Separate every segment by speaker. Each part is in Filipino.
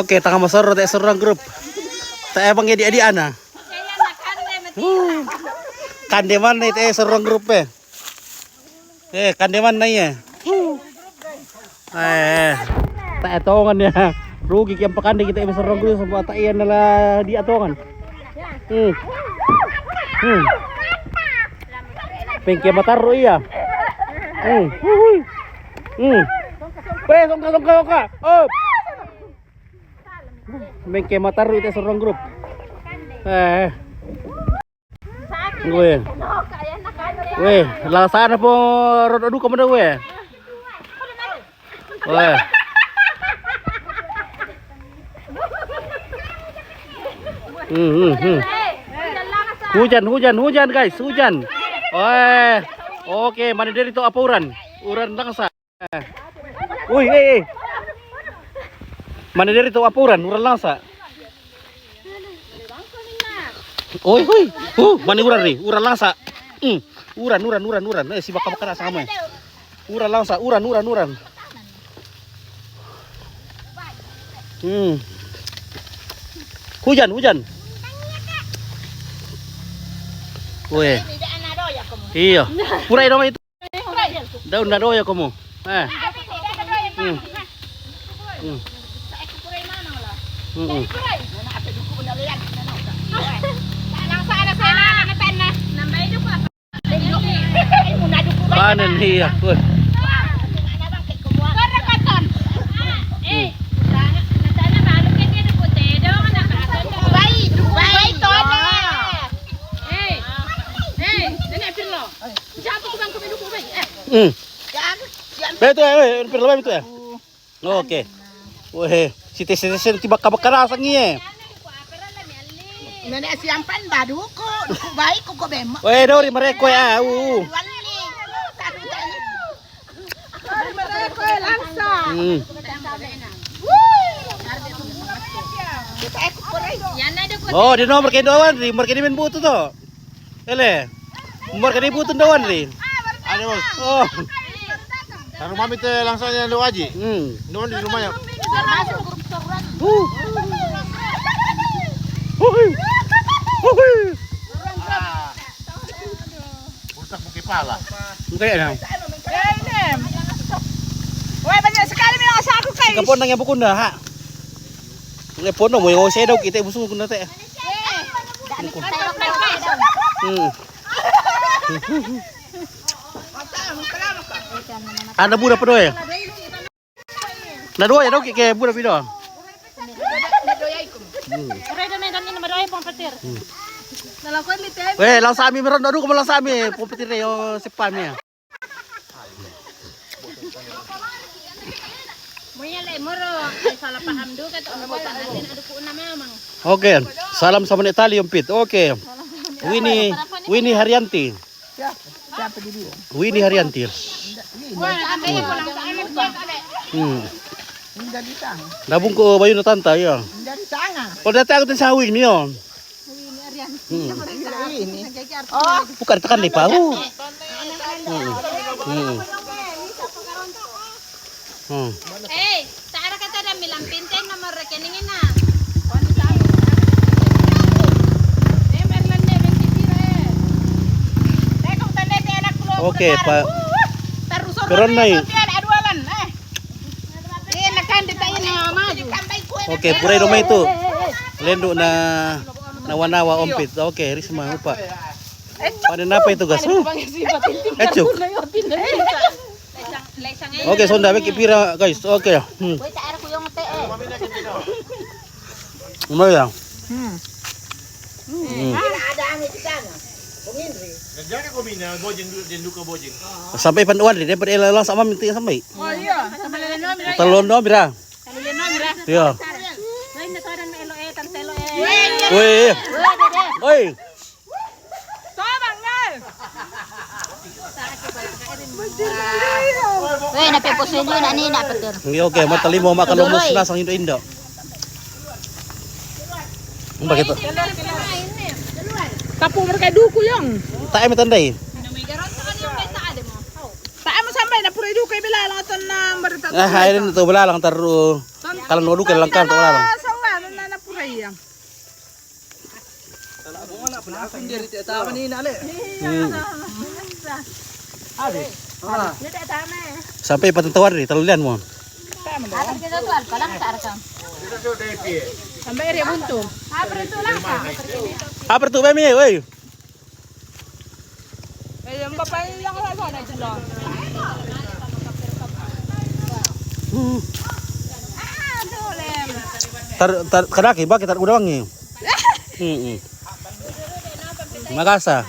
Speaker 1: Oke, tangga masoro tayo sorong grup. Tayo bang di ana. Kandeman na tayo sorong grup kandeman na tayo tongan ya. Rugi kaya pakandi kita yung sorong grup sa tayo nala di atongan. Pengke mataro iya. Songka. Oh. Pengke mataro itu sorong grup. Weh, lah sana po rodo ka mo daw Weh. Hujan guys, hujan. Oke, mana dari itu apa uran langsa. Mana dari itu apa uran langsa. Mana uran nih, uran langsa. Uran. Si bakal sama. Uran langsa, uran. Hujan. Weh. Iya. Purai dong itu. Daun nadoya kamu. Panen iya. Betul itu ya. Oke. Weh, si tiba kabakalasang iya.
Speaker 2: Nenek siampan badu ko baik ko bema.
Speaker 1: Weh, dori mereka ya.
Speaker 2: Mereka langsa.
Speaker 1: Oh, di nomor kayak doan ri, nomor kayak main butuh tuh. Ele. Nomor kayak butuh doan ri.
Speaker 3: Ada bos.
Speaker 1: Oh.
Speaker 3: Taruh mami teh langsungnya lu aja. Doan di rumahnya. Rusak buki pala.
Speaker 1: Kayak ada.
Speaker 2: Wah, banyak sekali memang aku guys.
Speaker 1: Kapon nang yang bukunda ha. Ngepon mo yung sedaw kita busuk kuna teh. Ada budak pedoy. Nadoy daw kike budak pido. Weh, lang sa amin meron adu ko lang sa amin, pompetir yo sepan niya. Oke, salam sama Itali Yompit. Oke. Winnie Haryanti. Winnie Haryanti. Nabung ko bayo na tanta ya. Oh, dati ako din sa hawig niyo. Bukan tekan di pau.
Speaker 4: Cara kata dah bilang pinten nomor rekeningnya na.
Speaker 1: Oke, Pak. Keren nih. Oke, purai rumah itu. Lenduk na nawa-nawa ompit. Oke, Risma upa. Panen apa itu, Gas? Ecuk. Oke, sonda beki pira, guys. Oke. Lumayan. Sampai panduan deh, daripada elalang sama minta sampai.
Speaker 2: Oh iya,
Speaker 1: Telon no bira. Iya. Woi. Woi.
Speaker 4: Weh, na peposin yun, ani na petir.
Speaker 1: Oke, matali mo makan lumos na sang Indo-Indo. Bakit?
Speaker 2: Kapu mereka duku yang.
Speaker 1: Tak ay matanda eh.
Speaker 2: Tak mo sampai na pura duku bila lang aton na barita.
Speaker 1: Ayun ito wala lang taro. Kalau nudu ka lang kan to wala lang.
Speaker 2: Sa ano na napuray yan.
Speaker 1: Sampai patutawar ni talulian mo.
Speaker 4: Atas kita tuan, palang sa arkam.
Speaker 2: Sampai area buntu.
Speaker 4: Abre tu lang ka.
Speaker 1: Apa tu bemi oi?
Speaker 2: Yung babae lang sa sana dito.
Speaker 1: Tar kadaki bakit tar udah wangi. Magasa.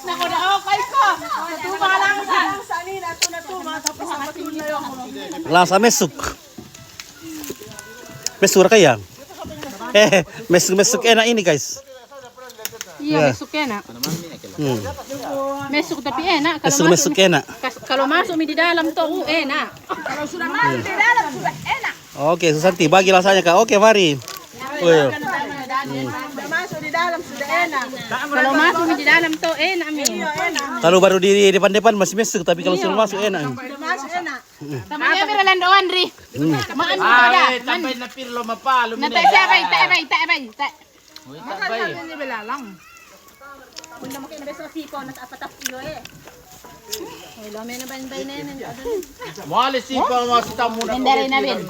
Speaker 2: Nako na okay ko. Tuma lang sa nina to na tuma tapos matulog na yung.
Speaker 1: Lasa mesuk. Mesur kaya. Mesuk enak ini guys.
Speaker 5: Iya, mesuk enak. Mesuk tapi enak.
Speaker 1: Mesuk enak.
Speaker 5: Kalau masuk di dalam tuh enak.
Speaker 2: Kalau sudah masuk di dalam sudah enak.
Speaker 1: Oke, Susanti bagi rasanya Kak. Oke, mari.
Speaker 2: Sudah masuk di dalam sudah enak.
Speaker 5: Kalau masuk di dalam tuh enak mi.
Speaker 1: Kalau baru di depan-depan masih mesuk, tapi kalau sudah masuk enak.
Speaker 2: Sudah masuk enak.
Speaker 5: Tamanya pira lando Andri. Maan mo kada.
Speaker 3: Tambay na pirlo mapalo.
Speaker 5: Na tayo sabay, tayo.
Speaker 2: Maka ini belalang.
Speaker 4: Punta mo kayo na beso sipo na sa apatap iyo eh.
Speaker 5: Hello, may na bay na yan.
Speaker 3: Mali si pa mo sa muna.
Speaker 5: Endari na bin.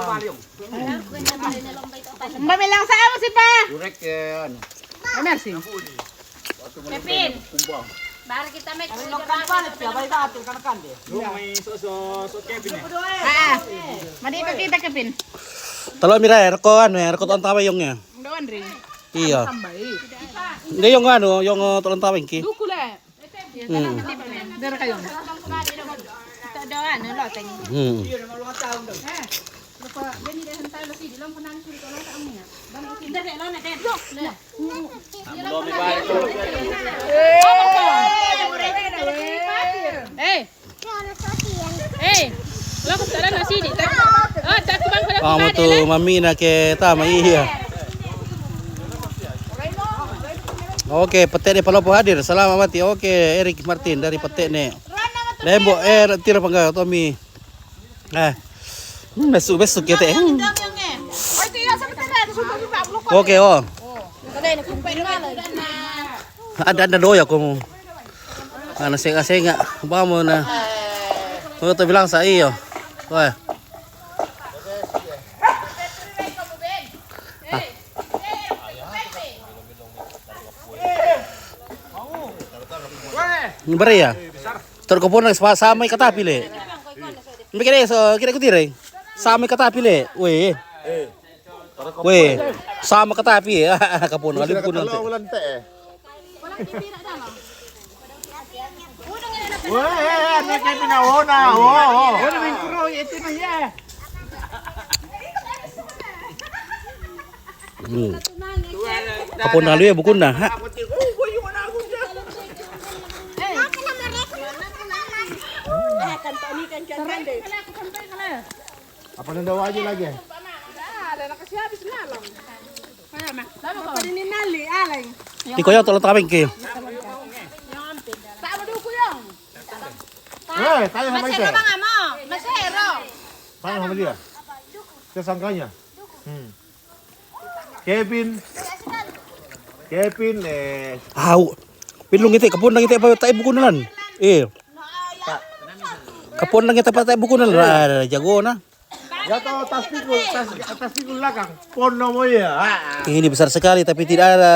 Speaker 2: Mamilang sa amo si pa.
Speaker 3: Direk ano.
Speaker 5: Merci.
Speaker 4: Pepin. Baru kita make sudah
Speaker 5: Madi pa kita kepin.
Speaker 1: Talo mira, reko ano, reko tuan tawa yung ya.
Speaker 5: Do Andri.
Speaker 1: Iya. Hindi yung ano, yung tuan tawa ki.
Speaker 5: Dukula. Dara kayo.
Speaker 4: Ito doan, ano teng.
Speaker 5: Wala ko tala na sini. Tak kubang ko
Speaker 1: Kamu tuh mami na ke tama iya. Oke, Pete ne palopo hadir. Selamat mati. Oke, Erik Martin dari Pete ne. Lembo tira pangga Tommy. Besok ya teh.
Speaker 2: Oy, tiya sa kita sudah di Pablo.
Speaker 1: Oke, oh. Ada doya ko mo. Ano senga ba mo na. Ko to bilang sa iyo. Oy. Bare ya. Tor ko po nang samay katapi le. Mikire so kira ko dire. Samay katapi le. We. We. Sama katapi kapon ngalim ko nanti.
Speaker 3: Ulan te. Weh, ano kayo pinahona? Ano yung kuro? Ito na yan.
Speaker 1: Kapon ngalim ya bukun na. Ha.
Speaker 3: Apa nang daw aja lagi?
Speaker 1: Di ko yaw tolong tabing ki.
Speaker 3: Tanya sama itu.
Speaker 4: Mga mo, masero.
Speaker 3: Tanya sama dia. Tersangkanya. Kevin
Speaker 1: Pilung ngiti kapon nang ngiti pa tayo bukun nan. Kapon nang ngiti pa tayo bukun nan. Jago na.
Speaker 3: Ya tahu tas pikul belakang. Pono mo ya.
Speaker 1: Ini besar sekali tapi tidak ada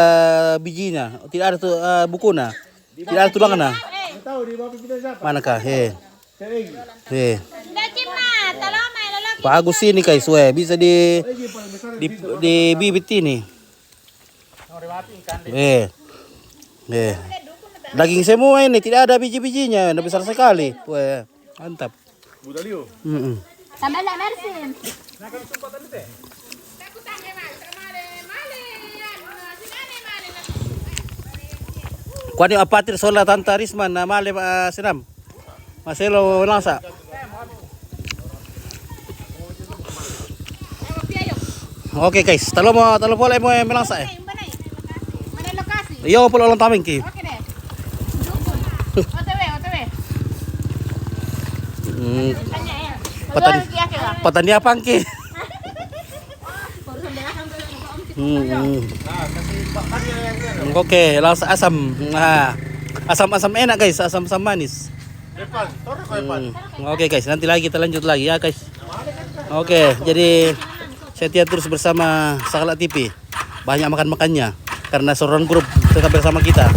Speaker 1: bijinya, tidak ada bukunya, tidak ada tulangnya.
Speaker 3: Tahu di bawah kita siapa?
Speaker 1: Manakah?
Speaker 4: Dacim na, tolong may lalaki.
Speaker 1: Bagus ini guys, bisa di bibit ini. Daging semua ini tidak ada biji-bijinya, besar sekali. Mantap.
Speaker 3: Budalio.
Speaker 4: Tambah lah merci.
Speaker 1: Kuani apatir sola Tanta Risman na male sinam. Maselo langsa. Oke guys, talo pala mo melangsa eh.
Speaker 4: Mana lokasi?
Speaker 1: Iyo pala lang taming ki.
Speaker 4: Oke deh. OTW.
Speaker 1: Pada Patania pangki. Oke, langsung asam. Nah, asam-asam enak guys, asam-asam manis. Oke guys, nanti lagi kita lanjut lagi ya guys. Oke, jadi setia terus bersama Sakala TV. Banyak makan-makannya karena seorang grup tetap bersama kita.